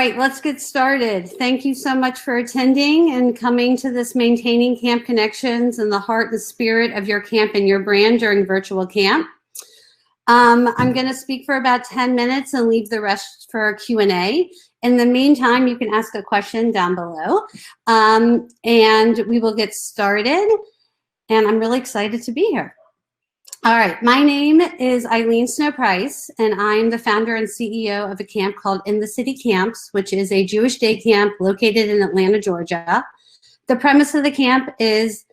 right, let's get started. Thank you so much for attending and coming to this Maintaining Camp Connections and the Heart and Spirit of Your Camp and Your Brand during virtual camp. I'm going to speak for about 10 minutes and leave the rest for Q&A. In the meantime, you can ask a question down below, and we will get started. And I'm really excited to be here. All right, my name is Eileen Snow Price, and I'm the founder and CEO of a camp called In the City Camps, which is a Jewish day camp located in Atlanta, Georgia. The premise of the camp is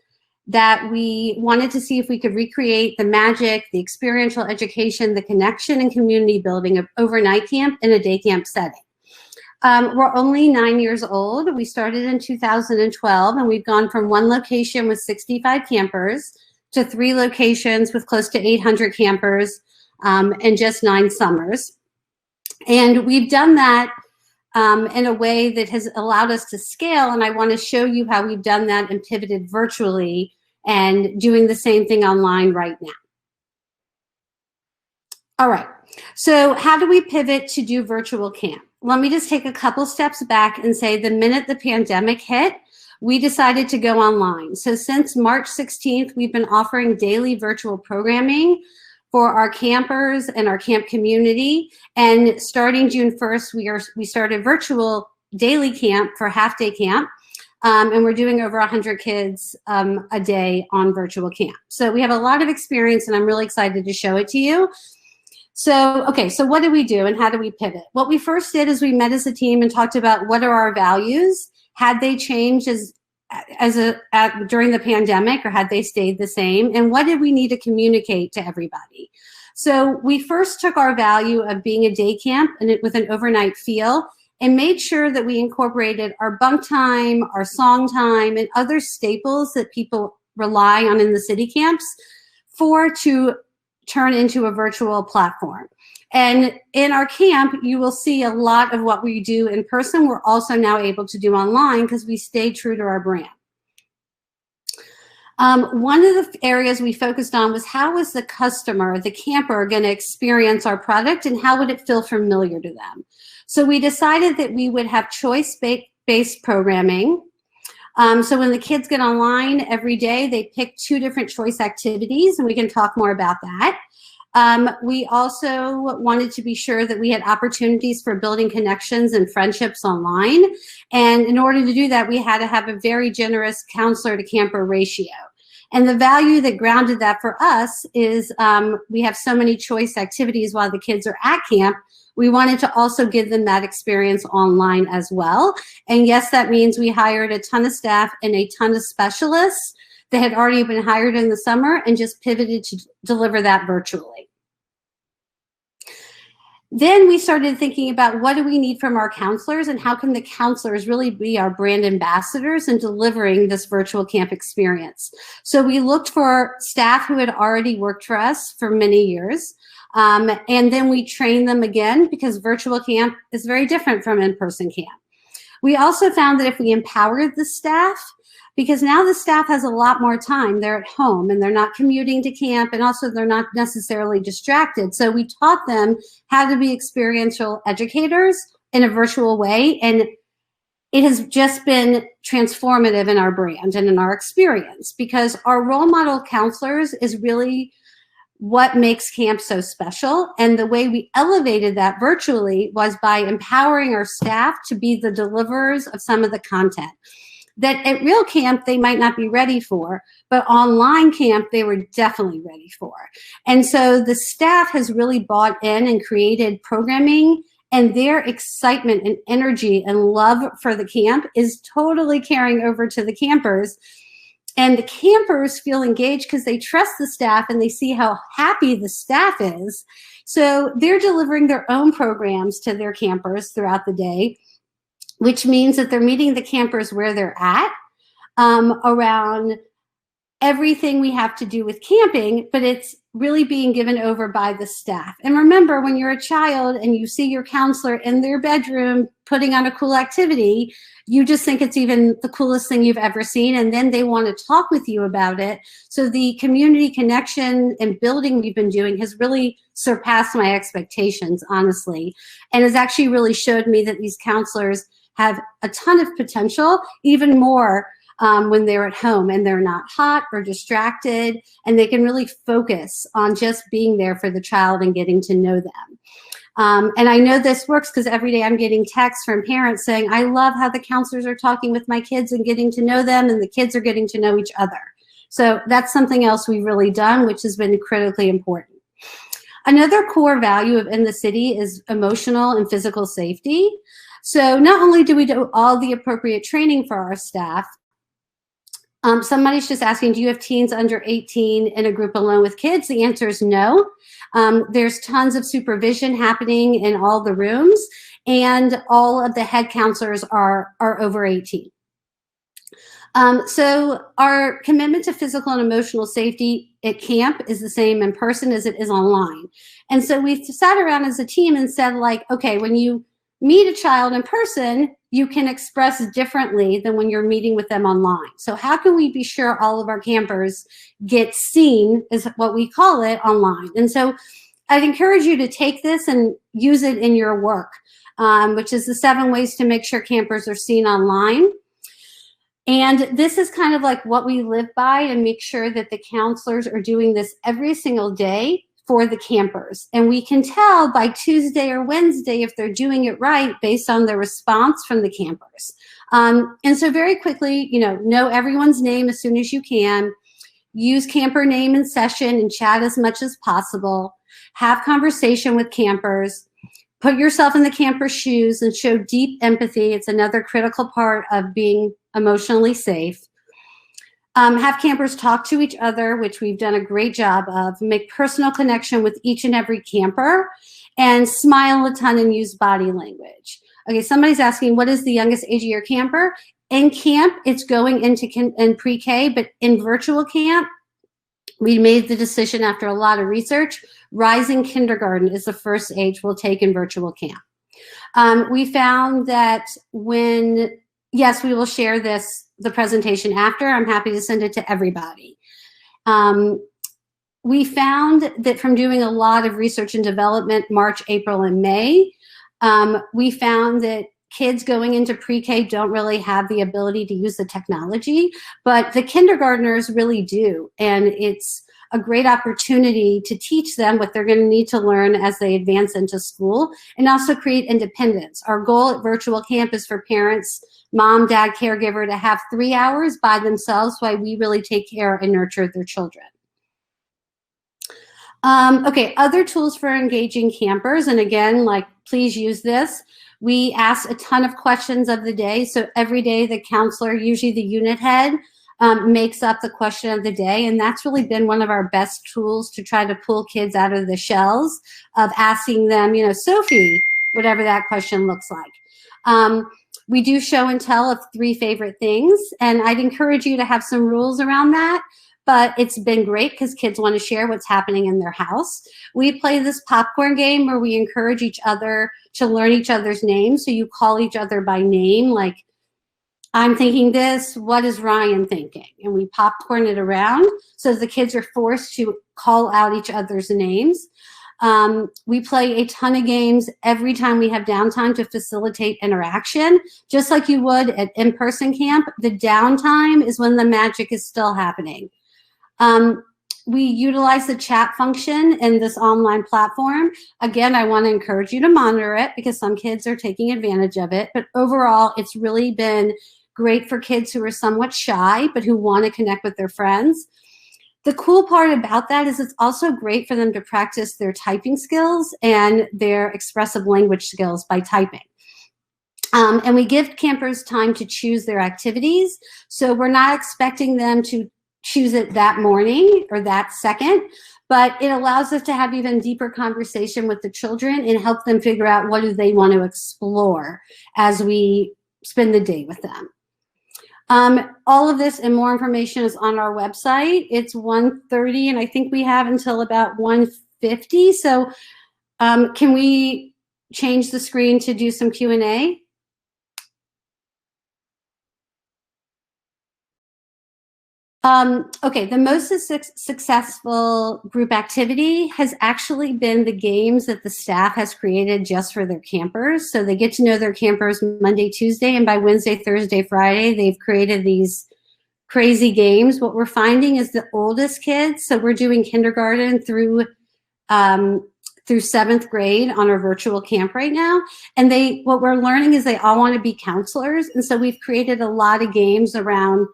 that we wanted to see if we could recreate the magic, the experiential education, the connection and community building of overnight camp in a day camp setting. We're only 9 years old. We started in 2012, and we've gone from one location with 65 campers to 3 locations with close to 800 campers in just 9 summers. And we've done that in a way that has allowed us to scale, and I want to show you how we've done that and pivoted virtually and doing the same thing online right now. All right, so how do we pivot to do virtual camp? Let me just take a couple steps back and say the minute the pandemic hit, we decided to go online. So since March 16th, we've been offering daily virtual programming for our campers and our camp community. And starting June 1st, we started virtual daily camp for half-day camp. And we're doing over 100 kids a day on virtual camp. So we have a lot of experience, and I'm really excited to show it to you. So, okay, so what do we do and how do we pivot? What we first did is we met as a team and talked about what are our values. Had they changed during the pandemic, or had they stayed the same? And what did we need to communicate to everybody? So we first took our value of being a day camp and with an overnight feel and made sure that we incorporated our bunk time, our song time, and other staples that people rely on in the city camps to turn into a virtual platform. And in our camp, you will see a lot of what we do in person. We're also now able to do online because we stayed true to our brand. One of the areas we focused on was how was the customer, the camper, going to experience our product and how would it feel familiar to them? So we decided that we would have choice-based programming. So when the kids get online every day, they pick 2 different choice activities, and we can talk more about that. We also wanted to be sure that we had opportunities for building connections and friendships online. And in order to do that, we had to have a very generous counselor to camper ratio. And the value that grounded that for us is we have so many choice activities while the kids are at camp. We wanted to also give them that experience online as well. And yes, that means we hired a ton of staff and a ton of specialists that had already been hired in the summer and just pivoted to deliver that virtually. Then we started thinking about what do we need from our counselors and how can the counselors really be our brand ambassadors in delivering this virtual camp experience. So we looked for staff who had already worked for us for many years. And then we trained them again because virtual camp is very different from in-person camp. We also found that if we empowered the staff, because now the staff has a lot more time. They're at home and they're not commuting to camp, and also they're not necessarily distracted. So we taught them how to be experiential educators in a virtual way, and it has just been transformative in our brand and in our experience because our role model counselors is really what makes camp so special. And the way we elevated that virtually was by empowering our staff to be the deliverers of some of the content that at real camp they might not be ready for, but online camp they were definitely ready for. And so the staff has really bought in and created programming, and their excitement and energy and love for the camp is totally carrying over to the campers. And the campers feel engaged because they trust the staff and they see how happy the staff is. So they're delivering their own programs to their campers throughout the day, which means that they're meeting the campers where they're at around everything we have to do with camping, but it's really being given over by the staff. And remember, when you're a child and you see your counselor in their bedroom putting on a cool activity, you just think it's even the coolest thing you've ever seen, and then they want to talk with you about it. So the community connection and building we've been doing has really surpassed my expectations, honestly, and has actually really showed me that these counselors have a ton of potential, even more when they're at home and they're not hot or distracted, and they can really focus on just being there for the child and getting to know them. And I know this works because every day I'm getting texts from parents saying, I love how the counselors are talking with my kids and getting to know them, and the kids are getting to know each other. So that's something else we've really done, which has been critically important. Another core value of In the City is emotional and physical safety. So not only do we do all the appropriate training for our staff, somebody's just asking, do you have teens under 18 in a group alone with kids? The answer is no. There's tons of supervision happening in all the rooms, and all of the head counselors are over 18. So our commitment to physical and emotional safety at camp is the same in person as it is online. And so we sat around as a team and said, like, okay, when you meet a child in person, you can express differently than when you're meeting with them online. So how can we be sure all of our campers get seen, is what we call it, online? And so I'd encourage you to take this and use it in your work, which is the 7 ways to make sure campers are seen online. And this is kind of like what we live by, and make sure that the counselors are doing this every single day for the campers. And we can tell by Tuesday or Wednesday if they're doing it right based on the response from the campers. And so very quickly, know everyone's name as soon as you can. Use camper name in session and chat as much as possible. Have conversation with campers. Put yourself in the camper's shoes and show deep empathy. It's another critical part of being emotionally safe. Have campers talk to each other, which we've done a great job of. Make personal connection with each and every camper, and smile a ton and use body language. Okay, somebody's asking, what is the youngest age of your camper? In camp, it's going into in pre-K, but in virtual camp, we made the decision after a lot of research, rising kindergarten is the first age we'll take in virtual camp. We found that yes, we will share the presentation after. I'm happy to send it to everybody. We found that from doing a lot of research and development, March, April, and May, we found that kids going into pre-K don't really have the ability to use the technology, but the kindergartners really do. And it's a great opportunity to teach them what they're going to need to learn as they advance into school, and also create independence. Our goal at virtual camp is for parents, mom, dad, caregiver, to have 3 hours by themselves while we really take care and nurture their children. Okay, other tools for engaging campers, and again, please use this. We ask a ton of questions of the day. So every day the counselor, usually the unit head, makes up the question of the day. And that's really been one of our best tools to try to pull kids out of the shells of asking them, Sophie, whatever that question looks like. We do show and tell of 3 favorite things. And I'd encourage you to have some rules around that. But it's been great because kids want to share what's happening in their house. We play this popcorn game where we encourage each other to learn each other's names. So you call each other by name, like, I'm thinking this, what is Ryan thinking? And we popcorn it around so the kids are forced to call out each other's names. We play a ton of games every time we have downtime to facilitate interaction. Just like you would at in-person camp, the downtime is when the magic is still happening. We utilize the chat function in this online platform. Again, I want to encourage you to monitor it because some kids are taking advantage of it. But overall, it's really been great for kids who are somewhat shy, but who want to connect with their friends. The cool part about that is it's also great for them to practice their typing skills and their expressive language skills by typing. And we give campers time to choose their activities. So we're not expecting them to choose it that morning or that second, but it allows us to have even deeper conversation with the children and help them figure out what do they want to explore as we spend the day with them. All of this and more information is on our website. It's 1:30 and I think we have until about 1:50. So can we change the screen to do some Q&A? Okay, the most successful group activity has actually been the games that the staff has created just for their campers. So they get to know their campers Monday, Tuesday, and by Wednesday, Thursday, Friday, they've created these crazy games. What we're finding is the oldest kids, so we're doing kindergarten through 7th grade on our virtual camp right now. And what we're learning is they all want to be counselors. And so we've created a lot of games around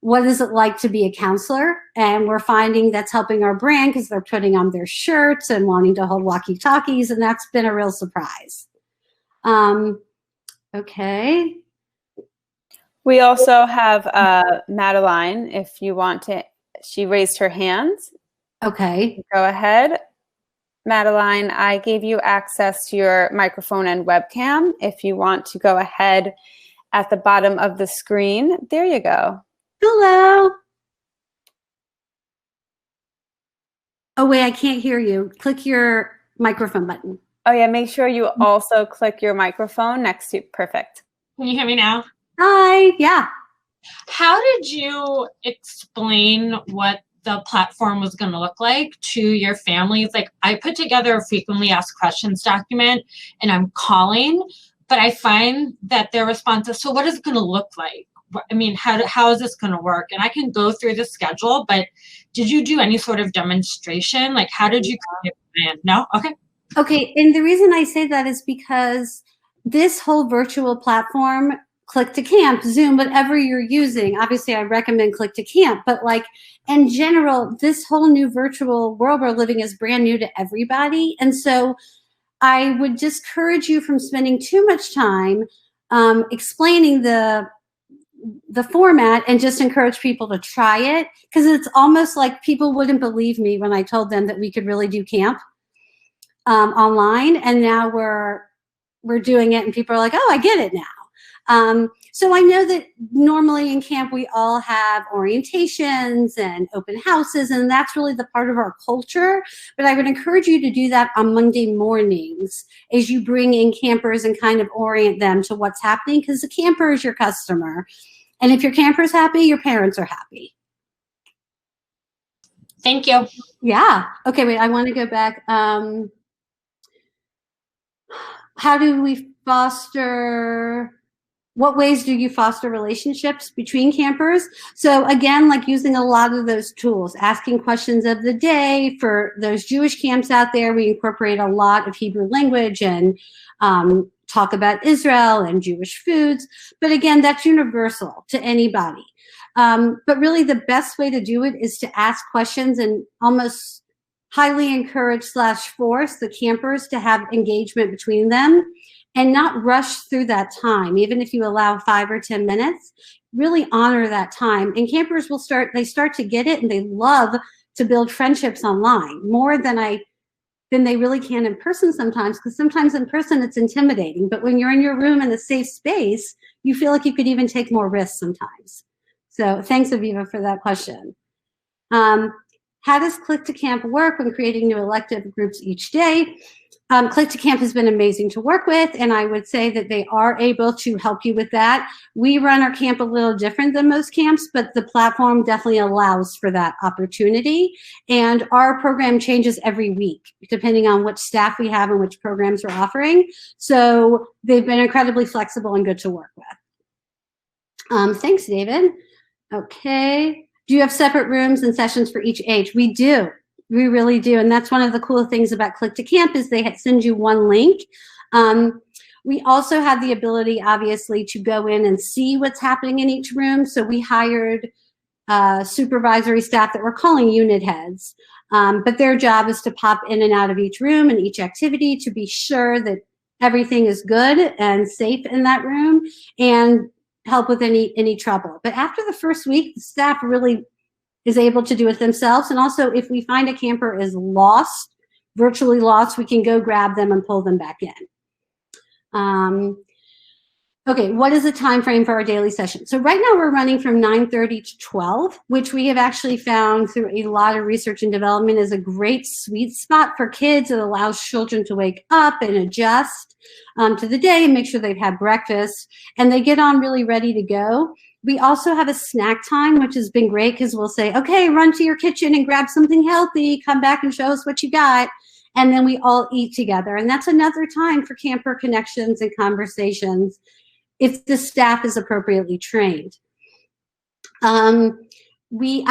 what is it like to be a counselor? And we're finding that's helping our brand because they're putting on their shirts and wanting to hold walkie-talkies, and that's been a real surprise. Okay. We also have Madeline, if you want to, she raised her hand. Okay. Go ahead. Madeline, I gave you access to your microphone and webcam. If you want to go ahead at the bottom of the screen, there you go. Hello. Oh, wait, I can't hear you. Click your microphone button. Oh, yeah, make sure you also click your microphone next to, perfect. Can you hear me now? Hi, yeah. How did you explain what the platform was going to look like to your families? Like, I put together a frequently asked questions document and I'm calling, but I find that their response is, so what is it going to look like? I mean, how is this going to work? And I can go through the schedule, but did you do any sort of demonstration? Like, how did you create a plan? No? Okay. Okay, and the reason I say that is because this whole virtual platform, Click to Camp, Zoom, whatever you're using, obviously I recommend Click to Camp, but like in general, this whole new virtual world we're living is brand new to everybody. And so I would discourage you from spending too much time explaining the format and just encourage people to try it, because it's almost like people wouldn't believe me when I told them that we could really do camp online, and now we're doing it and people are like, oh, I get it now. So I know that normally in camp we all have orientations and open houses, and that's really the part of our culture, but I would encourage you to do that on Monday mornings as you bring in campers and kind of orient them to what's happening, because the camper is your customer. And if your camper's happy, your parents are happy. Thank you. Yeah. Okay, wait, I want to go back. How do we foster, what ways do you foster relationships between campers? So again, like using a lot of those tools, asking questions of the day. For those Jewish camps out there, we incorporate a lot of Hebrew language and talk about Israel and Jewish foods. But again, that's universal to anybody. But really the best way to do it is to ask questions and almost highly encourage / force the campers to have engagement between them and not rush through that time. Even if you allow 5 or 10 minutes, really honor that time. And campers will start to get it, and they love to build friendships online more than they really can in person sometimes, because sometimes in person it's intimidating. But when you're in your room in a safe space, you feel like you could even take more risks sometimes. So thanks, Aviva, for that question. How does Click to Camp work when creating new elective groups each day? Click to Camp has been amazing to work with, and I would say that they are able to help you with that. We run our camp a little different than most camps, but the platform definitely allows for that opportunity. And our program changes every week, depending on which staff we have and which programs we're offering. So they've been incredibly flexible and good to work with. Thanks, David. Okay. Do you have separate rooms and sessions for each age? We do. We really do. And that's one of the cool things about Click to Camp is they send you one link. We also have the ability, obviously, to go in and see what's happening in each room. So we hired supervisory staff that we're calling unit heads. But their job is to pop in and out of each room and each activity to be sure that everything is good and safe in that room and help with any trouble. But after the first week, the staff really is able to do it themselves. And also, if we find a camper is lost, virtually lost, we can go grab them and pull them back in. Okay, what is the time frame for our daily session? So right now we're running from 9:30 to 12, which we have actually found through a lot of research and development is a great sweet spot for kids. It allows children to wake up and adjust to the day and make sure they've had breakfast, and they get on really ready to go. We also have a snack time, which has been great because we'll say, okay, run to your kitchen and grab something healthy, come back and show us what you got. And then we all eat together. And that's another time for camper connections and conversations if the staff is appropriately trained. I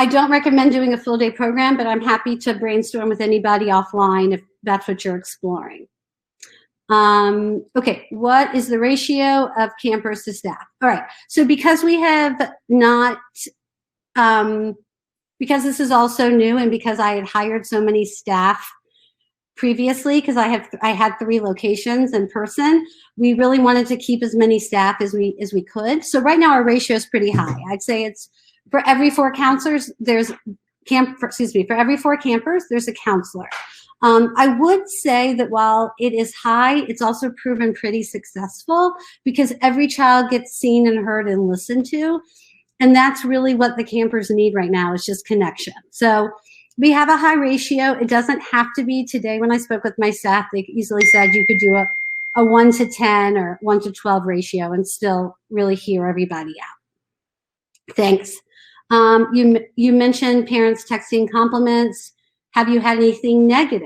don't recommend doing a full day program, but I'm happy to brainstorm with anybody offline if that's what you're exploring. Okay, what is the ratio of campers to staff? All right, so because we have not, because this is also new and because I had hired so many staff previously, because I had 3 locations in person, we really wanted to keep as many staff as we could. So right now our ratio is pretty high. I'd say it's for every 4 counselors, there's for every 4 campers, there's a counselor. I would say that while it is high, it's also proven pretty successful because every child gets seen and heard and listened to. And that's really what the campers need right now, is just connection. So we have a high ratio. It doesn't have to be. Today when I spoke with my staff, they easily said you could do a 1 to 10 or 1 to 12 ratio and still really hear everybody out. Thanks. You mentioned parents texting compliments. Have you had anything negative?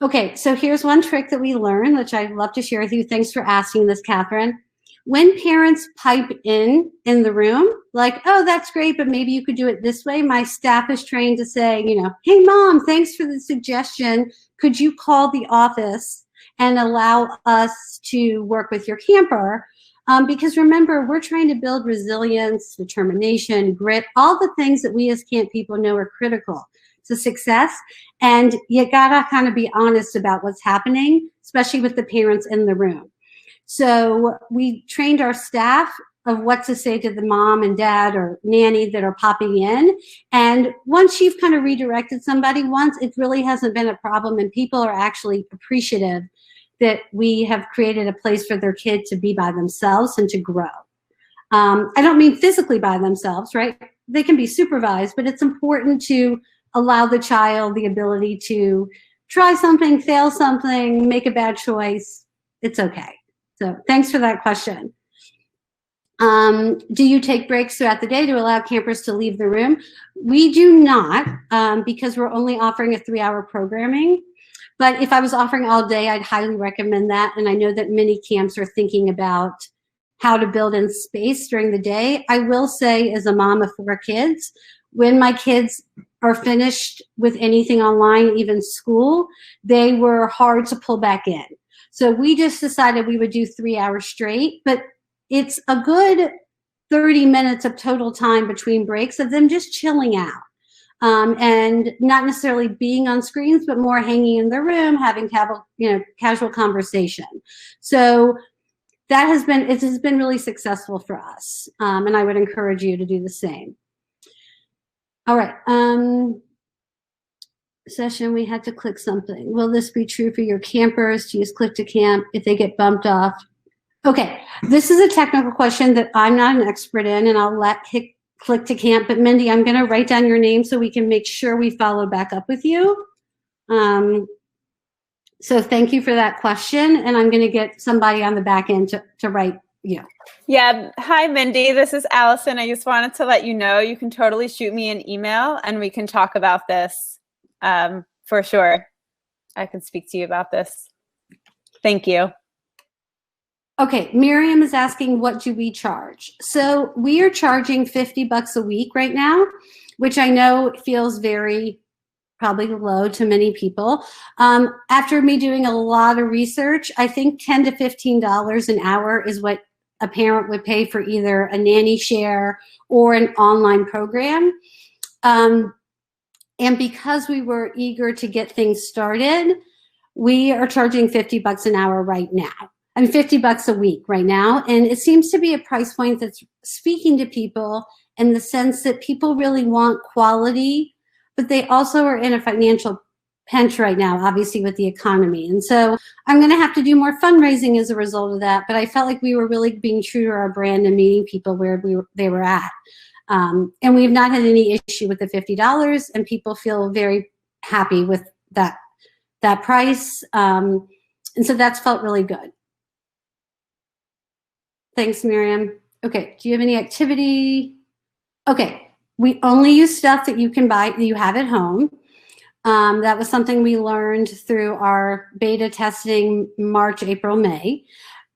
Okay, so here's one trick that we learned, which I'd love to share with you. Thanks for asking this, Catherine. When parents pipe in the room, like, oh, that's great, but maybe you could do it this way, my staff is trained to say, hey, Mom, thanks for the suggestion. Could you call the office and allow us to work with your camper? Because remember, we're trying to build resilience, determination, grit, all the things that we as camp people know are critical to success. And you gotta kind of be honest about what's happening, especially with the parents in the room. So we trained our staff of what to say to the mom and dad or nanny that are popping in. And once you've kind of redirected somebody once, it really hasn't been a problem, and people are actually appreciative that we have created a place for their kid to be by themselves and to grow. I don't mean physically by themselves, right? They can be supervised, but it's important to allow the child the ability to try something, fail something, make a bad choice. It's okay. So thanks for that question. Do you take breaks throughout the day to allow campers to leave the room? We do not, because we're only offering a 3-hour programming. But if I was offering all day, I'd highly recommend that. And I know that many camps are thinking about how to build in space during the day. I will say, as a mom of 4 kids, when my kids are finished with anything online, even school, they were hard to pull back in. So we just decided we would do 3 hours straight, but it's a good 30 minutes of total time between breaks of them just chilling out. And not necessarily being on screens, but more hanging in the room, having casual conversation. So it has been really successful for us. And I would encourage you to do the same. All right. Session, we had to click something. Will this be true for your campers to use Click to Camp if they get bumped off? Okay, this is a technical question that I'm not an expert in, and I'll let Click to Camp, but Mindy, I'm going to write down your name so we can make sure we follow back up with you. So thank you for that question, and I'm going to get somebody on the back end to write you. Yeah. Hi, Mindy. This is Allison. I just wanted to let you know you can totally shoot me an email and we can talk about this for sure. I can speak to you about this. Thank you. Okay, Miriam is asking, what do we charge? So we are charging $50 a week right now, which I know feels very probably low to many people. After me doing a lot of research, I think $10 to $15 an hour is what a parent would pay for either a nanny share or an online program. And because we were eager to get things started, we are charging $50 an hour right now. I mean, $50 a week right now. And it seems to be a price point that's speaking to people in the sense that people really want quality, but they also are in a financial pinch right now, obviously with the economy. And so I'm going to have to do more fundraising as a result of that. But I felt like we were really being true to our brand and meeting people where they were at. And we've not had any issue with the $50, and people feel very happy with that price. And so that's felt really good. Thanks, Miriam. Okay, do you have any activity? Okay, we only use stuff that you can buy, that you have at home. That was something we learned through our beta testing March, April, May.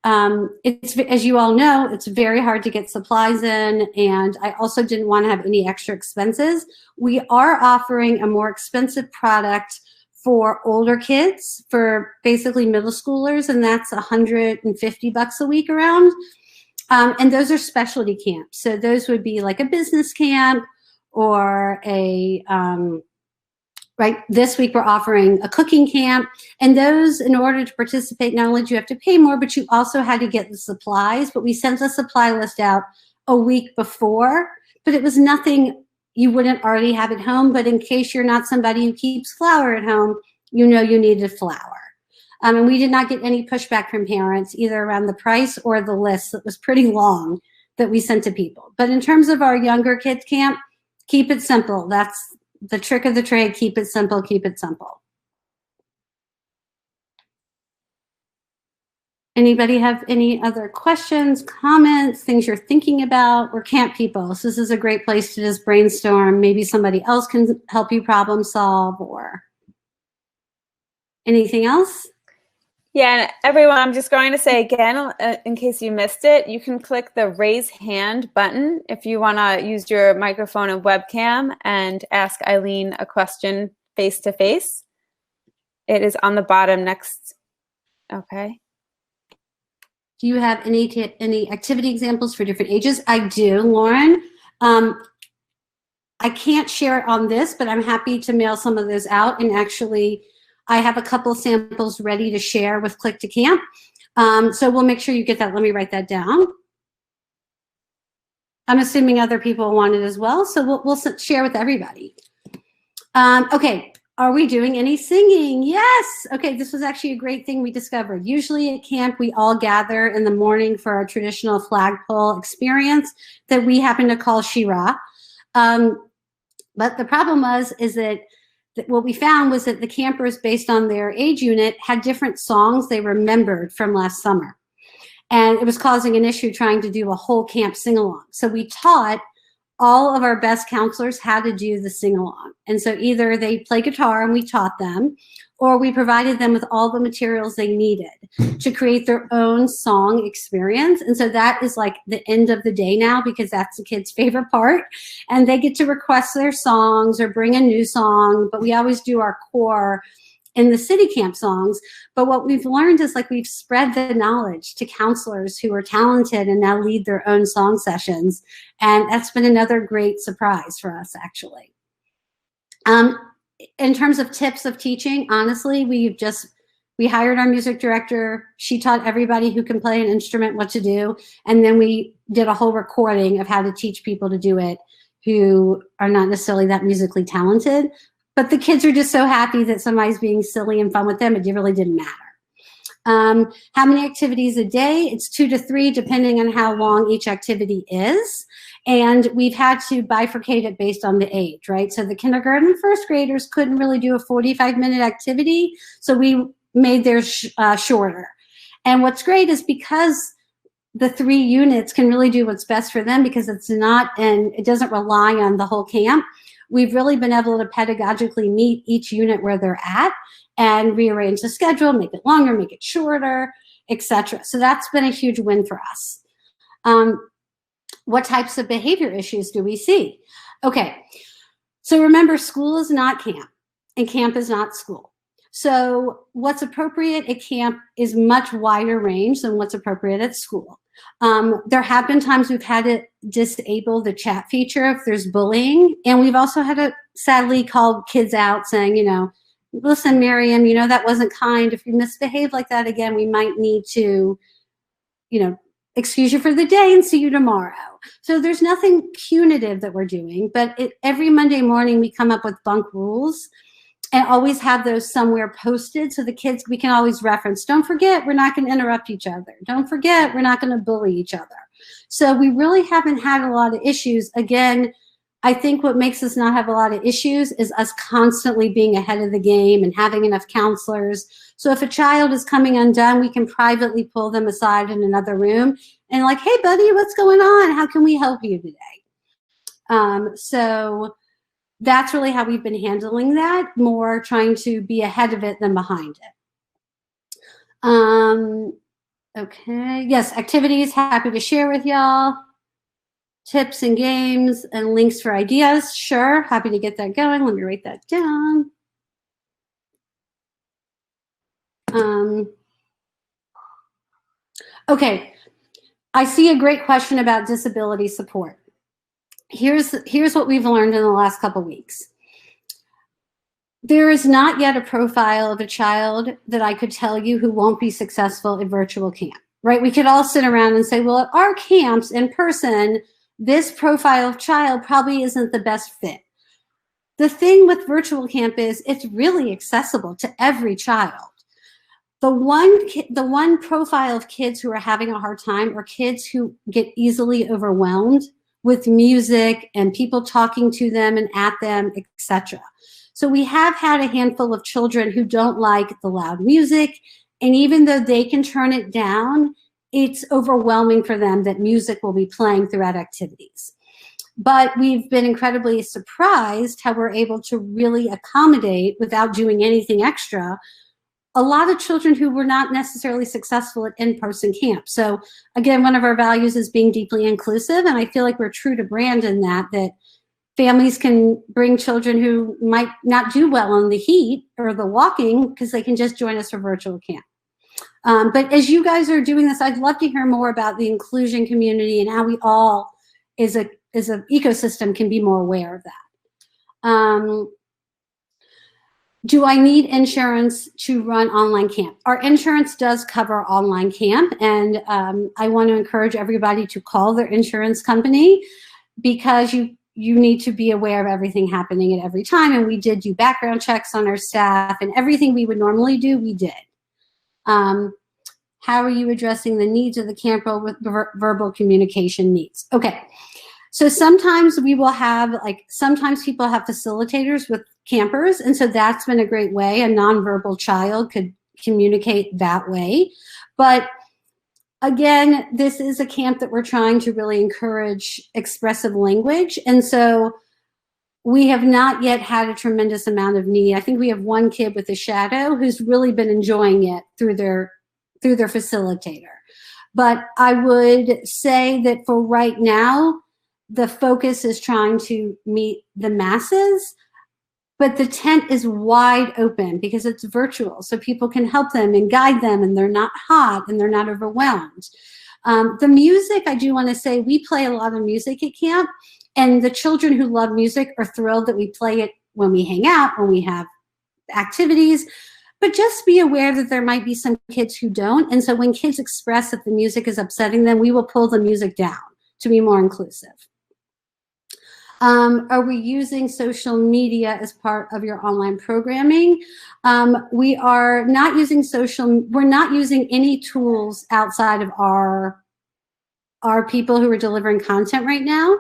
It's, as you all know, it's very hard to get supplies in, and I also didn't want to have any extra expenses. We are offering a more expensive product for older kids, for basically middle schoolers, and that's $150 a week around. And those are specialty camps. So those would be like a business camp or a, right, this week we're offering a cooking camp. And those, in order to participate, not only do you have to pay more, but you also had to get the supplies. But we sent the supply list out a week before, but it was nothing you wouldn't already have at home. But in case you're not somebody who keeps flour at home, you know you needed flour. And we did not get any pushback from parents, either around the price or the list that was pretty long that we sent to people. But in terms of our younger kids camp, keep it simple. That's the trick of the trade. Keep it simple, keep it simple. Anybody have any other questions, comments, things you're thinking about? We're camp people, so this is a great place to just brainstorm. Maybe somebody else can help you problem solve, or anything else? Yeah, and everyone, I'm just going to say again, in case you missed it, you can click the raise hand button if you want to use your microphone and webcam and ask Eileen a question face to face. It is on the bottom next. Okay. Do you have any activity examples for different ages? I do, Lauren. I can't share it on this, but I'm happy to mail some of those out. And actually, I have a couple samples ready to share with Click to Camp. So we'll make sure you get that. Let me write that down. I'm assuming other people want it as well, so we'll share with everybody. Okay, are we doing any singing? Yes. Okay, this was actually a great thing we discovered. Usually at camp, we all gather in the morning for our traditional flagpole experience that we happen to call Shira. But the problem is that what we found was that the campers, based on their age unit, had different songs they remembered from last summer. And it was causing an issue trying to do a whole camp sing-along. So we taught all of our best counselors how to do the sing-along. And so either they play guitar and we taught them, or we provided them with all the materials they needed to create their own song experience. And so that is like the end of the day now, because that's the kids' favorite part. And they get to request their songs or bring a new song, but we always do our core in the city camp songs. But what we've learned is, like, we've spread the knowledge to counselors who are talented and now lead their own song sessions. And that's been another great surprise for us, actually. In terms of tips of teaching, honestly, we hired our music director. She taught everybody who can play an instrument what to do. And then we did a whole recording of how to teach people to do it who are not necessarily that musically talented. But the kids are just so happy that somebody's being silly and fun with them. It really didn't matter. How many activities a day? It's 2 to 3, depending on how long each activity is. And we've had to bifurcate it based on the age, right? So the kindergarten and first graders couldn't really do a 45-minute activity, so we made theirs shorter. And what's great is, because the 3 units can really do what's best for them, because it doesn't rely on the whole camp, we've really been able to pedagogically meet each unit where they're at and rearrange the schedule, make it longer, make it shorter, etc. So that's been a huge win for us. What types of behavior issues do we see? Okay, so remember, school is not camp, and camp is not school. So what's appropriate at camp is much wider range than what's appropriate at school. There have been times we've had to disable the chat feature if there's bullying, and we've also had to sadly call kids out saying, listen, Miriam, that wasn't kind. If you misbehave like that again, we might need to, excuse you for the day and see you tomorrow. So there's nothing punitive that we're doing, but every Monday morning we come up with bunk rules and always have those somewhere posted, so the kids, we can always reference, don't forget, we're not going to interrupt each other. Don't forget, we're not going to bully each other. So we really haven't had a lot of issues. Again, I think what makes us not have a lot of issues is us constantly being ahead of the game and having enough counselors. So if a child is coming undone, we can privately pull them aside in another room and like, hey, buddy, what's going on? How can we help you today? So that's really how we've been handling that, more trying to be ahead of it than behind it. Okay, yes, activities, happy to share with y'all. Tips and games and links for ideas. Sure, happy to get that going. Let me write that down. Okay, I see a great question about disability support. Here's what we've learned in the last couple weeks. There is not yet a profile of a child that I could tell you who won't be successful at virtual camp, right? We could all sit around and say, well, at our camps in person, this profile of child probably isn't the best fit. The thing with virtual camp is it's really accessible to every child. The one profile of kids who are having a hard time are kids who get easily overwhelmed with music and people talking to them and at them, etc. So we have had a handful of children who don't like the loud music, and even though they can turn it down, it's overwhelming for them that music will be playing throughout activities. But we've been incredibly surprised how we're able to really accommodate, without doing anything extra, a lot of children who were not necessarily successful at in-person camp. So again, one of our values is being deeply inclusive, and I feel like we're true to brand in that families can bring children who might not do well in the heat or the walking because they can just join us for virtual camp. But as you guys are doing this, I'd love to hear more about the inclusion community and how we all, as an ecosystem, can be more aware of that. Do I need insurance to run online camp? Our insurance does cover online camp, and I want to encourage everybody to call their insurance company because you need to be aware of everything happening at every time. And we did do background checks on our staff, and everything we would normally do, we did. How are you addressing the needs of the camp role with verbal communication needs? Okay, so sometimes we will have, sometimes people have facilitators with campers, and so that's been a great way. A nonverbal child could communicate that way. But again, this is a camp that we're trying to really encourage expressive language, and so we have not yet had a tremendous amount of need. I think we have one kid with a shadow who's really been enjoying it through their facilitator. But I would say that for right now, the focus is trying to meet the masses, but the tent is wide open because it's virtual, so people can help them and guide them, and they're not hot and they're not overwhelmed. The music, I do want to say, we play a lot of music at camp, and the children who love music are thrilled that we play it when we hang out, when we have activities. But just be aware that there might be some kids who don't, and so when kids express that the music is upsetting them, we will pull the music down to be more inclusive. Are we using social media as part of your online programming? We are not using we're not using any tools outside of our people who are delivering content right now.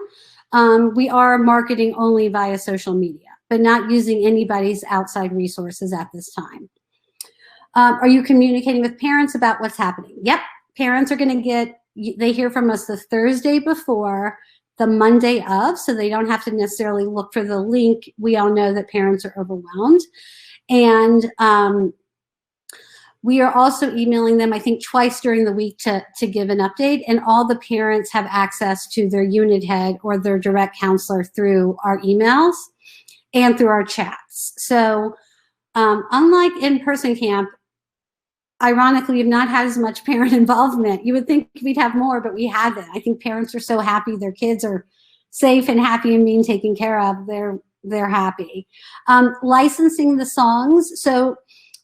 We are marketing only via social media, but not using anybody's outside resources at this time. Are you communicating with parents about what's happening? Yep, parents are gonna they hear from us the Thursday before, the Monday of, so they don't have to necessarily look for the link. We all know that parents are overwhelmed. And we are also emailing them, I think, twice during the week to give an update. And all the parents have access to their unit head or their direct counselor through our emails and through our chats. So unlike in-person camp, ironically, we've not had as much parent involvement. You would think we'd have more, but we haven't. I think parents are so happy their kids are safe and happy and being taken care of. They're happy. Licensing the songs. So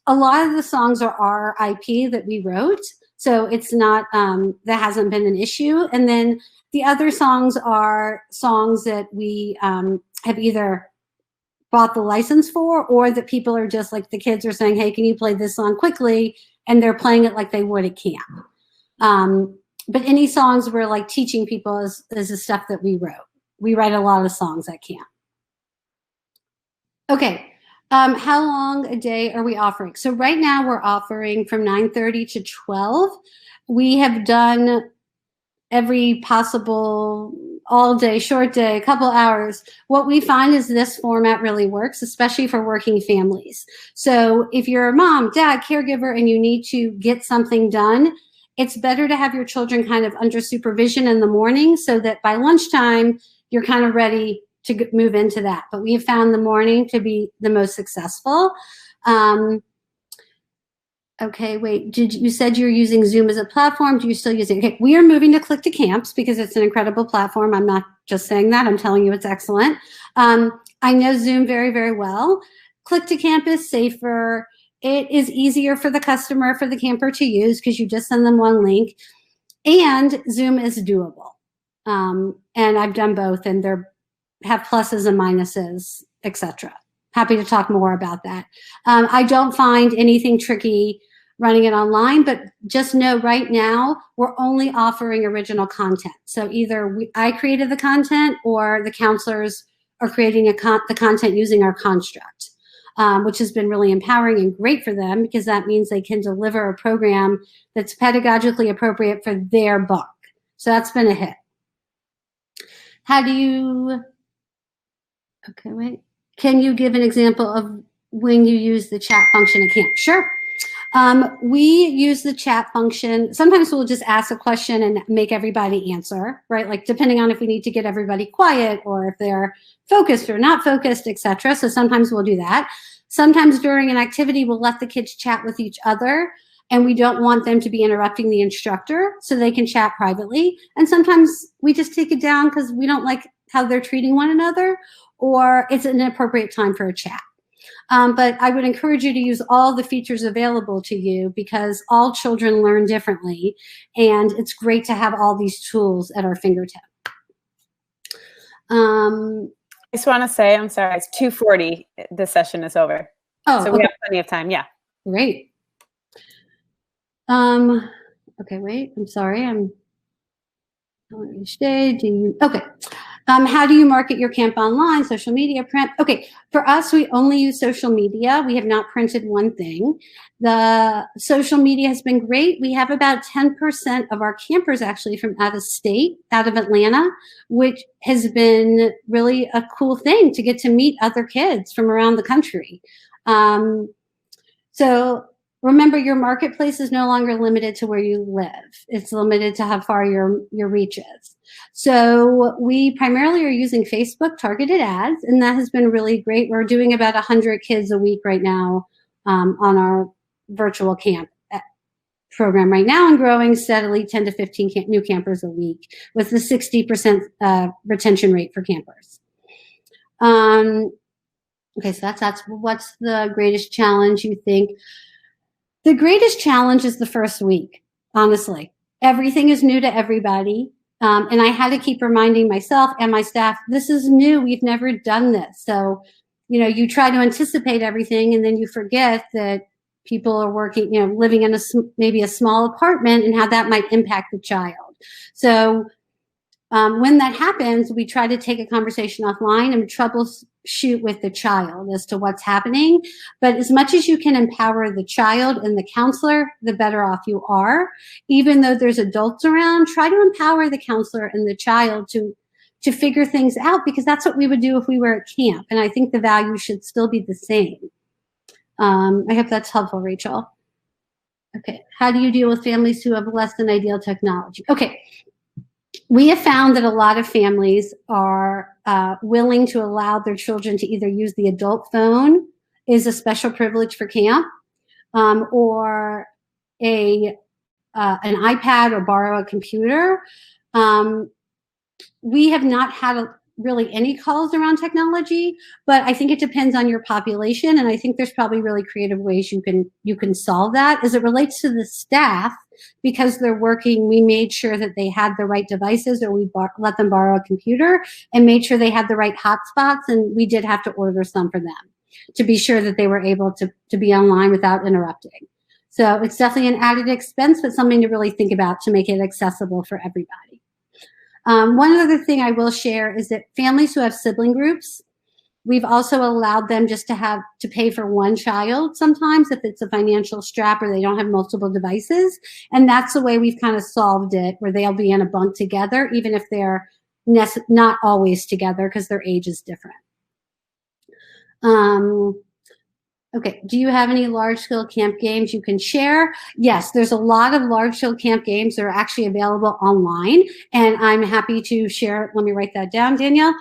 a lot of the songs are our IP that we wrote. So it's not, that hasn't been an issue. And then the other songs are songs that we have either bought the license for, or that people are just like, the kids are saying, hey, can you play this song quickly? And they're playing it like they would at camp. But any songs we're like teaching people is the stuff that we wrote. we write a lot of songs at camp. Okay, how long a day are we offering? So right now we're offering from 9:30 to 12. We have done every possible all day, short day, a couple hours. What we find is this format really works, especially for working families. So if you're a mom, dad, caregiver, and you need to get something done, it's better to have your children kind of under supervision in the morning so that by lunchtime, you're kind of ready to move into that. But we have found the morning to be the most successful. Okay, wait, you said you're using Zoom as a platform. Do you still use it? Okay, we are moving to Click to Camps because it's an incredible platform. I'm not just saying that, I'm telling you it's excellent. I know Zoom very, very well. Click to Camp is safer. It is easier for the customer, for the camper to use because you just send them one link. And Zoom is doable. And I've done both and they have pluses and minuses, etc. Happy to talk more about that. I don't find anything tricky running it online, but just know right now we're only offering original content. So either I created the content or the counselors are creating the content using our construct, which has been really empowering and great for them because that means they can deliver a program that's pedagogically appropriate for their book. So that's been a hit. How do you, okay, wait. Can you give an example of when you use the chat function at camp? Sure. We use the chat function. Sometimes we'll just ask a question and make everybody answer, right? Like depending on if we need to get everybody quiet or if they're focused or not focused, etc. So sometimes we'll do that. Sometimes during an activity, we'll let the kids chat with each other and we don't want them to be interrupting the instructor so they can chat privately. And sometimes we just take it down because we don't like how they're treating one another or it's an appropriate time for a chat. But I would encourage you to use all the features available to you because all children learn differently and it's great to have all these tools at our fingertip. I just want to say, I'm sorry, it's 2:40. The session is over. Oh, so we have plenty of time. Yeah. Great. Okay, wait, I'm sorry. Each day, okay. How do you market your camp online, social media, print? Okay, for us, we only use social media. We have not printed one thing. The social media has been great. We have about 10% of our campers actually from out of state, out of Atlanta, which has been really a cool thing to get to meet other kids from around the country. So remember, your marketplace is no longer limited to where you live. It's limited to how far your reach is. So we primarily are using Facebook targeted ads, and that has been really great. We're doing about 100 kids a week right now on our virtual camp program right now and growing steadily 10 to 15 new campers a week with the 60% retention rate for campers. Okay, so that's what's the greatest challenge you think? The greatest challenge is the first week, honestly. Everything is new to everybody. And I had to keep reminding myself and my staff, this is new. We've never done this. So, you try to anticipate everything and then you forget that people are working, living in maybe a small apartment and how that might impact the child. So when that happens, we try to take a conversation offline and troubleshoot with the child as to what's happening. But as much as you can empower the child and the counselor, the better off you are. Even though there's adults around, try to empower the counselor and the child to figure things out because that's what we would do if we were at camp. And I think the value should still be the same. I hope that's helpful, Rachel. Okay, how do you deal with families who have less than ideal technology? Okay. We have found that a lot of families are willing to allow their children to either use the adult phone is a special privilege for camp, or an iPad or borrow a computer. We have not had really any calls around technology, but I think it depends on your population, and I think there's probably really creative ways you can solve that. As it relates to the staff, because they're working, we made sure that they had the right devices, or we let them borrow a computer and made sure they had the right hotspots, and we did have to order some for them to be sure that they were able to be online without interrupting. So it's definitely an added expense, but something to really think about to make it accessible for everybody. One other thing I will share is that families who have sibling groups, we've also allowed them just to pay for one child sometimes if it's a financial strap or they don't have multiple devices. And that's the way we've kind of solved it, where they'll be in a bunk together, even if they're not always together because their age is different. Okay, do you have any large-scale camp games you can share? Yes, there's a lot of large-scale camp games that are actually available online, and I'm happy to share. Let me write that down, Danielle.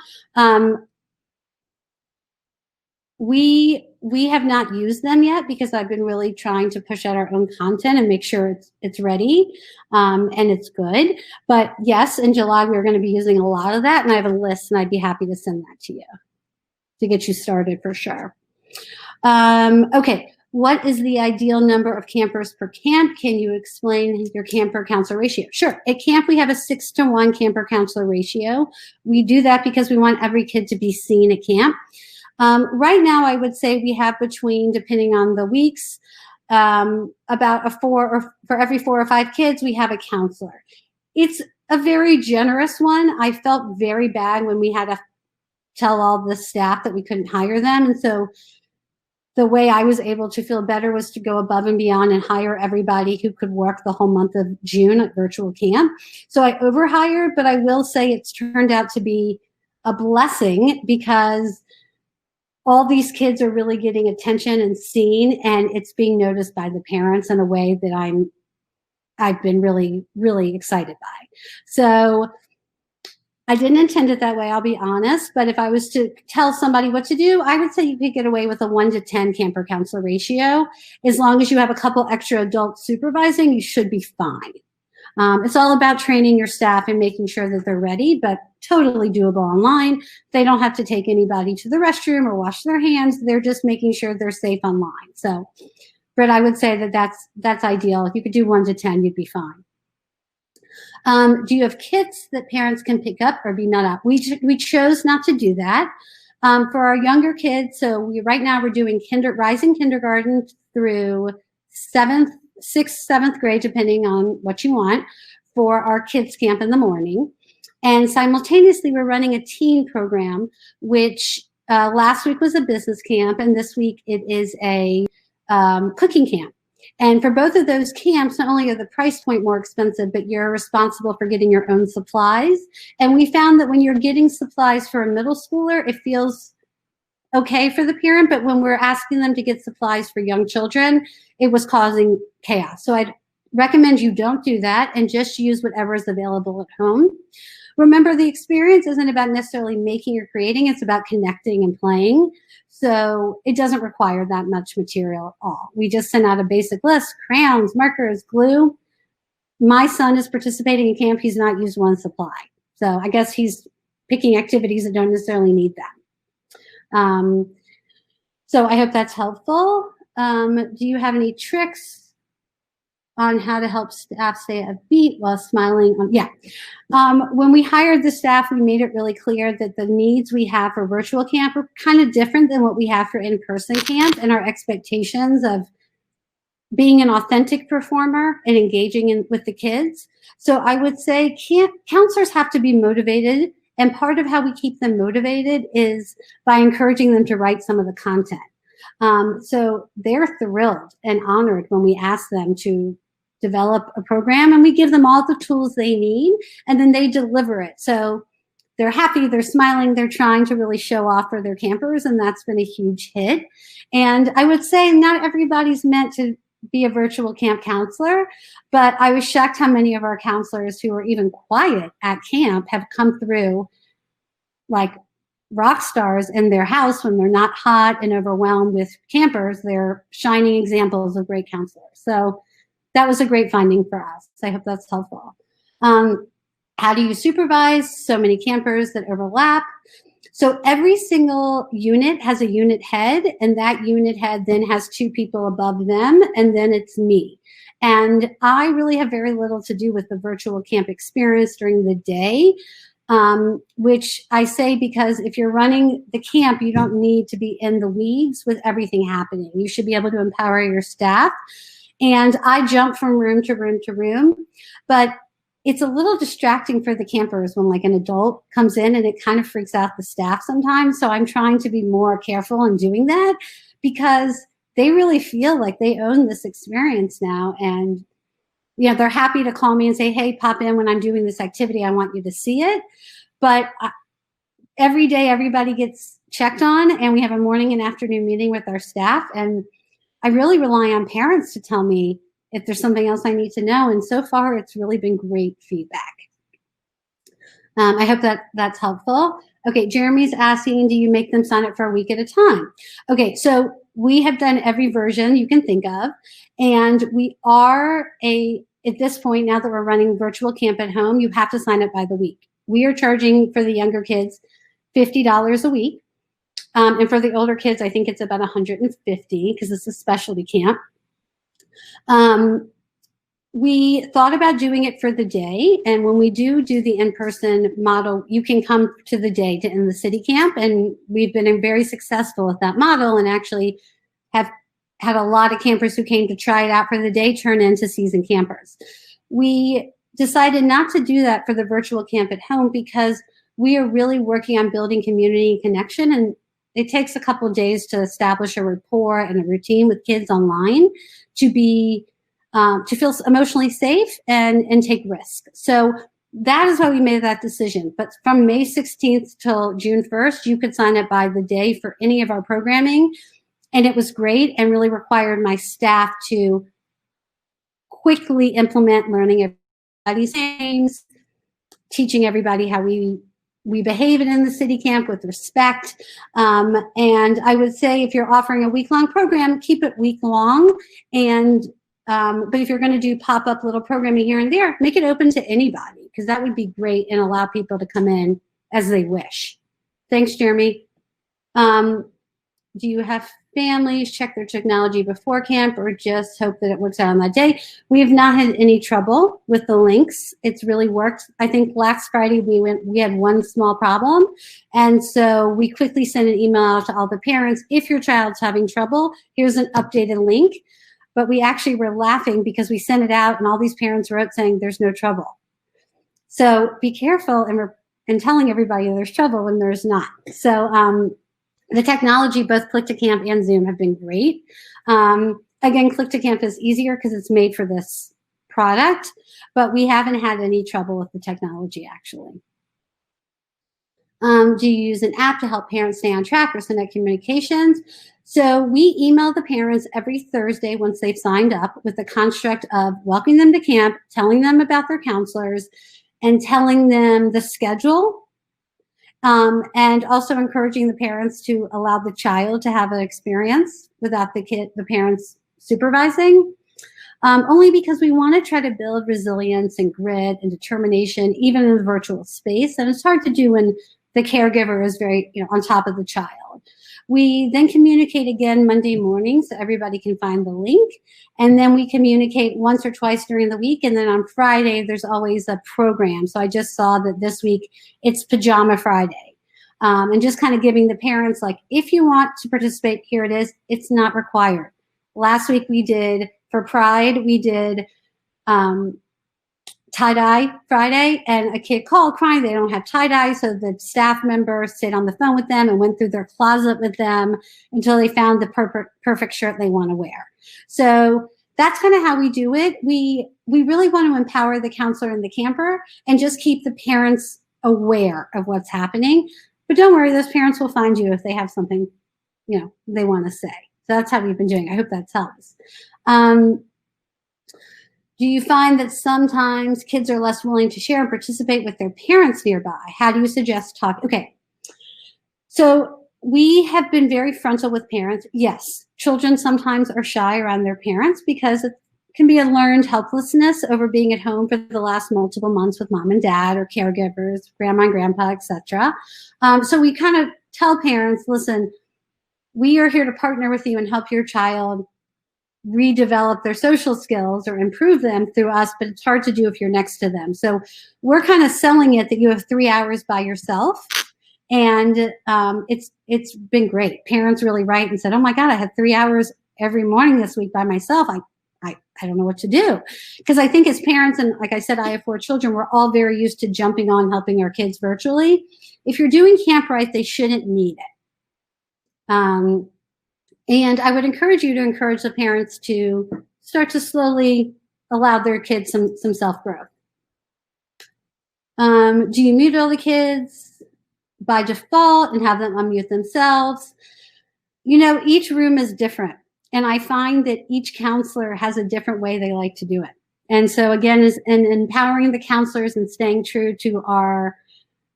We have not used them yet because I've been really trying to push out our own content and make sure it's ready and it's good. But yes, in July we're going to be using a lot of that, and I have a list, and I'd be happy to send that to you to get you started for sure. Okay, what is the ideal number of campers per camp? Can you explain your camper counselor ratio? Sure. At camp, we have a 6-to-1 camper counselor ratio. We do that because we want every kid to be seen at camp. Right now, I would say we have between, depending on the weeks, about for every 4 or 5 kids, we have a counselor. It's a very generous one. I felt very bad when we had to tell all the staff that we couldn't hire them. And so the way I was able to feel better was to go above and beyond and hire everybody who could work the whole month of June at virtual camp. So I overhired, but I will say it's turned out to be a blessing because all these kids are really getting attention and seen, and it's being noticed by the parents in a way that I've been really, really excited by. So I didn't intend it that way, I'll be honest, but if I was to tell somebody what to do, I would say you could get away with a 1-to-10 camper counselor ratio. As long as you have a couple extra adults supervising, you should be fine. It's all about training your staff and making sure that they're ready, but totally doable online. They don't have to take anybody to the restroom or wash their hands. They're just making sure they're safe online. So, Britt, I would say that that's ideal. If you could do 1-to-10, you'd be fine. Do you have kits that parents can pick up or be not up? We chose not to do that. For our younger kids, so right now we're doing rising kindergarten through 6th, 7th grade, depending on what you want, for our kids camp in the morning. And simultaneously, we're running a teen program, which last week was a business camp, and this week it is a cooking camp. And for both of those camps, not only are the price point more expensive, but you're responsible for getting your own supplies. And we found that when you're getting supplies for a middle schooler, it feels okay for the parent, but when we're asking them to get supplies for young children, it was causing chaos. So I'd recommend you don't do that and just use whatever is available at home. Remember, the experience isn't about necessarily making or creating, it's about connecting and playing. So it doesn't require that much material at all. We just send out a basic list: crayons, markers, glue. My son is participating in camp. He's not used one supply. So I guess he's picking activities that don't necessarily need that. So I hope that's helpful. Do you have any tricks on how to help staff stay upbeat while smiling? When we hired the staff, we made it really clear that the needs we have for virtual camp are kind of different than what we have for in-person camp, and our expectations of being an authentic performer and engaging with the kids. So I would say counselors have to be motivated, and part of how we keep them motivated is by encouraging them to write some of the content. So they're thrilled and honored when we ask them to develop a program, and we give them all the tools they need, and then they deliver it. So they're happy, they're smiling, they're trying to really show off for their campers, and that's been a huge hit. And I would say not everybody's meant to be a virtual camp counselor, but I was shocked how many of our counselors who are even quiet at camp have come through like rock stars in their house when they're not hot and overwhelmed with campers. They're shining examples of great counselors. So that was a great finding for us. I hope that's helpful. How do you supervise so many campers that overlap? So every single unit has a unit head, and that unit head then has 2 people above them, and then it's me. And I really have very little to do with the virtual camp experience during the day, which I say because if you're running the camp, you don't need to be in the weeds with everything happening. You should be able to empower your staff. And I jump from room to room to room. But it's a little distracting for the campers when like an adult comes in, and it kind of freaks out the staff sometimes. So I'm trying to be more careful in doing that, because they really feel like they own this experience now. And, you know, they're happy to call me and say, hey, pop in when I'm doing this activity. I want you to see it. But every day, everybody gets checked on, and we have a morning and afternoon meeting with our staff. And I really rely on parents to tell me if there's something else I need to know. And so far, it's really been great feedback. I hope that that's helpful. Okay, Jeremy's asking, do you make them sign up for a week at a time? Okay, so we have done every version you can think of. And we are at this point, now that we're running virtual camp at home, you have to sign up by the week. We are charging for the younger kids $50 a week. And for the older kids, I think it's about $150 because it's a specialty camp. We thought about doing it for the day. And when we do the in-person model, you can come to the day to end the city camp. And we've been very successful with that model, and actually have had a lot of campers who came to try it out for the day turn into seasoned campers. We decided not to do that for the virtual camp at home because we are really working on building community and connection. And it takes a couple of days to establish a rapport and a routine with kids online to be to feel emotionally safe and take risk. So that is why we made that decision. But from May 16th till June 1st, you could sign up by the day for any of our programming. And it was great and really required my staff to quickly implement learning everybody's names, teaching everybody how we behave in the city camp with respect. And I would say if you're offering a week-long program, keep it week-long. And but if you're going to do pop-up little programming here and there, make it open to anybody, because that would be great and allow people to come in as they wish. Thanks, Jeremy. Do you have families check their technology before camp or just hope that it works out on that day? We have not had any trouble with the links. It's really worked. I think last Friday we had one small problem. And so we quickly sent an email out to all the parents. If your child's having trouble, here's an updated link. But we actually were laughing because we sent it out and all these parents wrote saying there's no trouble. So be careful and telling everybody there's trouble when there's not. So the technology, both Click to Camp and Zoom, have been great. Again, Click to Camp is easier because it's made for this product, but we haven't had any trouble with the technology, actually. Do you use an app to help parents stay on track or send out communications? So we email the parents every Thursday once they've signed up with the construct of welcoming them to camp, telling them about their counselors, and telling them the schedule. And also encouraging the parents to allow the child to have an experience without the parents supervising. Only because we want to try to build resilience and grit and determination, even in the virtual space. And it's hard to do when the caregiver is very, on top of the child. We then communicate again Monday morning so everybody can find the link. And then we communicate once or twice during the week. And then on Friday, there's always a program. So I just saw that this week it's Pajama Friday. And just kind of giving the parents, like, if you want to participate, here it is. It's not required. Last week we did, for Pride, we did tie-dye Friday, and a kid called crying they don't have tie-dye, so the staff member stayed on the phone with them and went through their closet with them until they found the perfect shirt they want to wear. So that's kind of how we do it. We really want to empower the counselor and the camper and just keep the parents aware of what's happening. But don't worry, those parents will find you if they have something, they want to say. So that's how we've been doing. I hope that helps. Do you find that sometimes kids are less willing to share and participate with their parents nearby? How do you suggest talk? Okay. So we have been very frontal with parents. Yes, children sometimes are shy around their parents because it can be a learned helplessness over being at home for the last multiple months with mom and dad or caregivers, grandma and grandpa, etc. So we kind of tell parents, listen, we are here to partner with you and help your child redevelop their social skills or improve them through us, but it's hard to do if you're next to them. So we're kind of selling it that you have 3 hours by yourself. And it's been great. Parents really write and said, oh my God, I had 3 hours every morning this week by myself. I don't know what to do. Because I think as parents, and like I said, I have 4 children, we're all very used to jumping on helping our kids virtually. If you're doing Camp Right, they shouldn't need it. And I would encourage you to encourage the parents to start to slowly allow their kids some self-growth. Do you mute all the kids by default and have them unmute themselves? You know, each room is different. And I find that each counselor has a different way they like to do it. And so again, is in empowering the counselors and staying true to our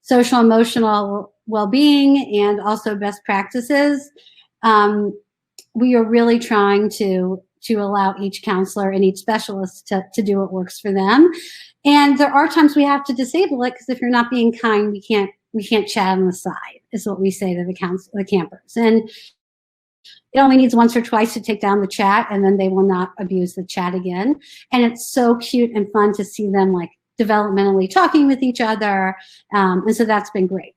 social emotional well-being and also best practices, we are really trying to allow each counselor and each specialist to do what works for them. And there are times we have to disable it, because if you're not being kind, we can't chat on the side, is what we say to the campers. And it only needs once or twice to take down the chat, and then they will not abuse the chat again. And it's so cute and fun to see them like developmentally talking with each other. And so that's been great.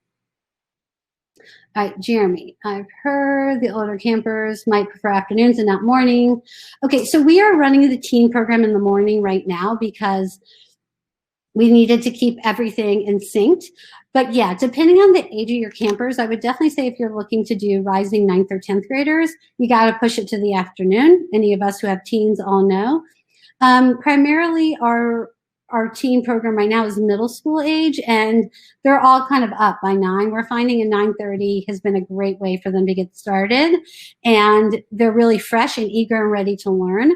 All right, Jeremy, I've heard the older campers might prefer afternoons and not morning. Okay, so we are running the teen program in the morning right now because we needed to keep everything in sync. But yeah, depending on the age of your campers, I would definitely say if you're looking to do rising 9th or 10th graders, you got to push it to the afternoon. Any of us who have teens all know. Primarily our teen program right now is middle school age, and they're all kind of up by 9. We're finding a 9:30 has been a great way for them to get started, and they're really fresh and eager and ready to learn.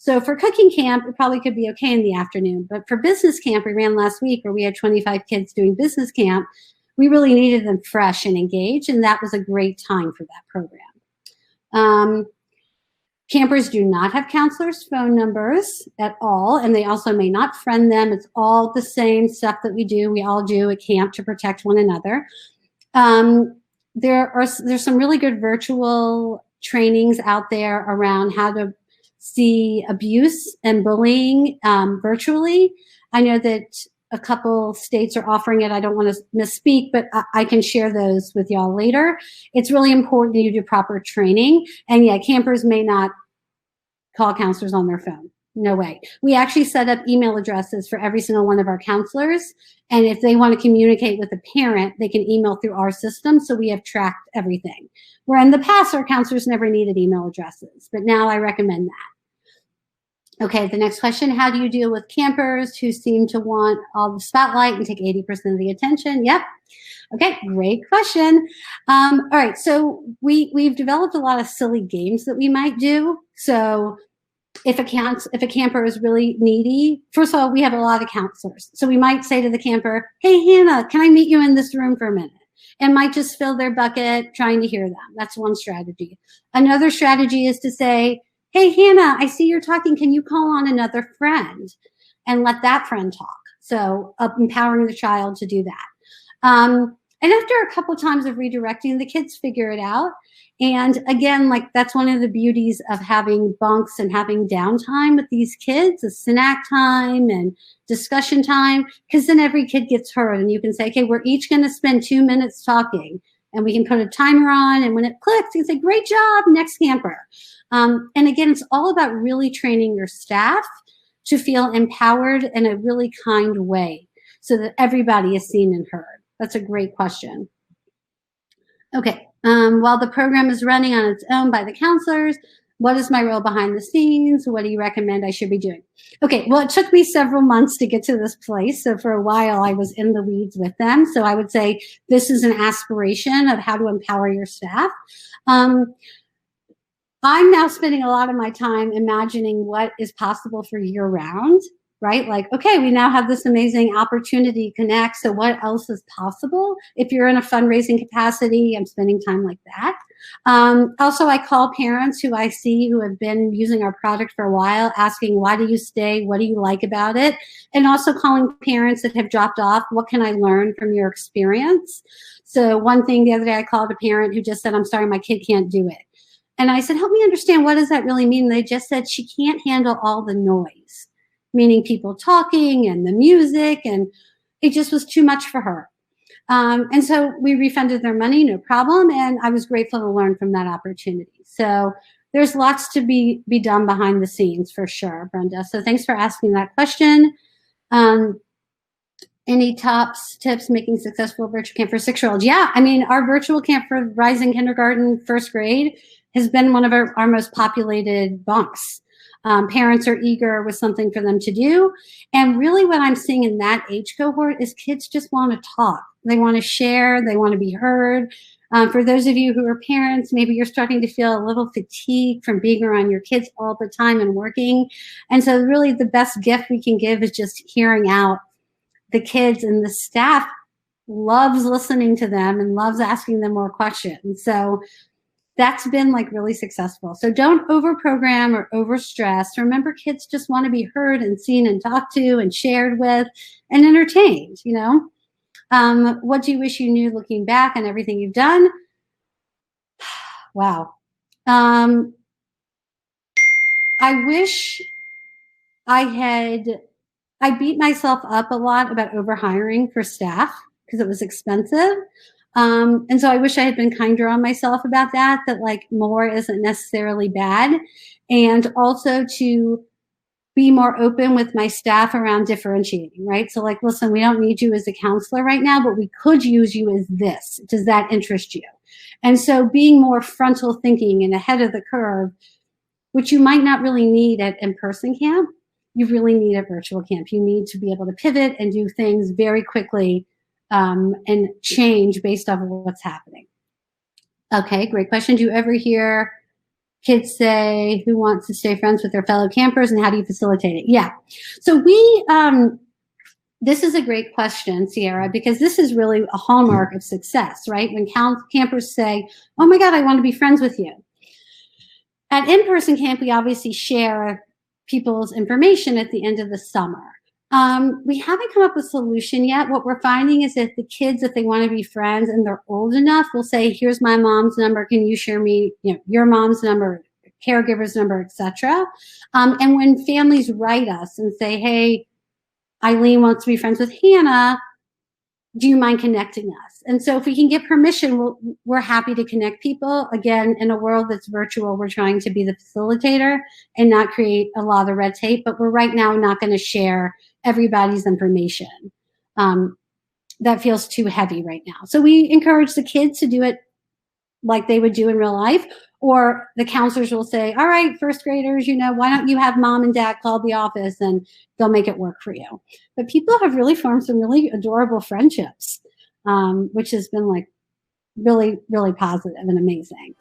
So for cooking camp, it probably could be okay in the afternoon. But for business camp, we ran last week where we had 25 kids doing business camp. We really needed them fresh and engaged, and that was a great time for that program. Campers do not have counselors' phone numbers at all, and they also may not friend them. It's all the same stuff that we all do at camp to protect one another. There's some really good virtual trainings out there around how to see abuse and bullying virtually. I know that a couple states are offering it. I don't want to misspeak, but I can share those with y'all later. It's really important that you do proper training. And yeah, campers may not call counselors on their phone. No way. We actually set up email addresses for every single one of our counselors. And if they want to communicate with a parent, they can email through our system. So we have tracked everything. Where in the past, our counselors never needed email addresses, but now I recommend that. Okay, the next question, how do you deal with campers who seem to want all the spotlight and take 80% of the attention? Yep. Okay, great question. All right, so we've developed a lot of silly games that we might do. So if a camper is really needy, first of all, we have a lot of counselors. So we might say to the camper, hey, Hannah, can I meet you in this room for a minute? And might just fill their bucket trying to hear them. That's one strategy. Another strategy is to say, hey, Hannah, I see you're talking. Can you call on another friend and let that friend talk? So empowering the child to do that. And after a couple of times of redirecting, the kids figure it out. And again, like that's one of the beauties of having bunks and having downtime with these kids, a snack time and discussion time, because then every kid gets heard and you can say, okay, we're each going to spend 2 minutes talking, and we can put a timer on, and when it clicks, you can say, great job, next camper. And again, it's all about really training your staff to feel empowered in a really kind way so that everybody is seen and heard. That's a great question. Okay, while the program is running on its own by the counselors, what is my role behind the scenes? What do you recommend I should be doing? Okay, well, it took me several months to get to this place. So for a while, I was in the weeds with them. So I would say this is an aspiration of how to empower your staff. I'm now spending a lot of my time imagining what is possible for year-round, right? Like, okay, we now have this amazing opportunity to connect. So what else is possible? If you're in a fundraising capacity, I'm spending time like that. Also, I call parents who I see who have been using our product for a while, asking, why do you stay? What do you like about it? And also calling parents that have dropped off. What can I learn from your experience? So one thing the other day, I called a parent who just said, I'm sorry, my kid can't do it. And I said, help me understand, what does that really mean? And they just said she can't handle all the noise, meaning people talking and the music, and it just was too much for her. And so we refunded their money, no problem. And I was grateful to learn from that opportunity. So there's lots to be done behind the scenes for sure, Brenda. So thanks for asking that question. Any tips making successful virtual camp for 6-year-olds? Yeah, I mean, our virtual camp for Rising Kindergarten, first grade has been one of our most populated bunks. Parents are eager with something for them to do. And really what I'm seeing in that age cohort is kids just want to talk. They want to share. They want to be heard. For those of you who are parents, maybe you're starting to feel a little fatigued from being around your kids all the time and working. And so really the best gift we can give is just hearing out the kids, and the staff loves listening to them and loves asking them more questions. So that's been like really successful. So don't overprogram or overstress. Remember, kids just want to be heard and seen and talked to and shared with and entertained, you know? What do you wish you knew looking back on everything you've done? Wow. I wish I beat myself up a lot about overhiring for staff because it was expensive. And so I wish I had been kinder on myself about that like more isn't necessarily bad. And also to be more open with my staff around differentiating, right? So like, listen, we don't need you as a counselor right now, but we could use you as this. Does that interest you? And so being more frontal thinking and ahead of the curve, which you might not really need at in-person camp, you really need at virtual camp. You need to be able to pivot and do things very quickly and change based off of what's happening. Okay, great question. Do you ever hear kids say who wants to stay friends with their fellow campers and how do you facilitate it? Yeah. So this is a great question, Sierra, because this is really a hallmark of success, right? When campers say, oh my God, I want to be friends with you. At in-person camp, we obviously share people's information at the end of the summer. We haven't come up with a solution yet. What we're finding is that the kids, if they want to be friends and they're old enough, will say, here's my mom's number. Can you share me, your mom's number, caregiver's number, etc. And when families write us and say, hey, Eileen wants to be friends with Hannah, do you mind connecting us? And so if we can get permission, we're happy to connect people. Again, in a world that's virtual, we're trying to be the facilitator and not create a lot of red tape, but we're right now not going to share everybody's information. That feels too heavy right now. So we encourage the kids to do it like they would do in real life, or the counselors will say, all right, first graders, why don't you have mom and dad call the office and they'll make it work for you. But people have really formed some really adorable friendships, which has been like really, really positive and amazing.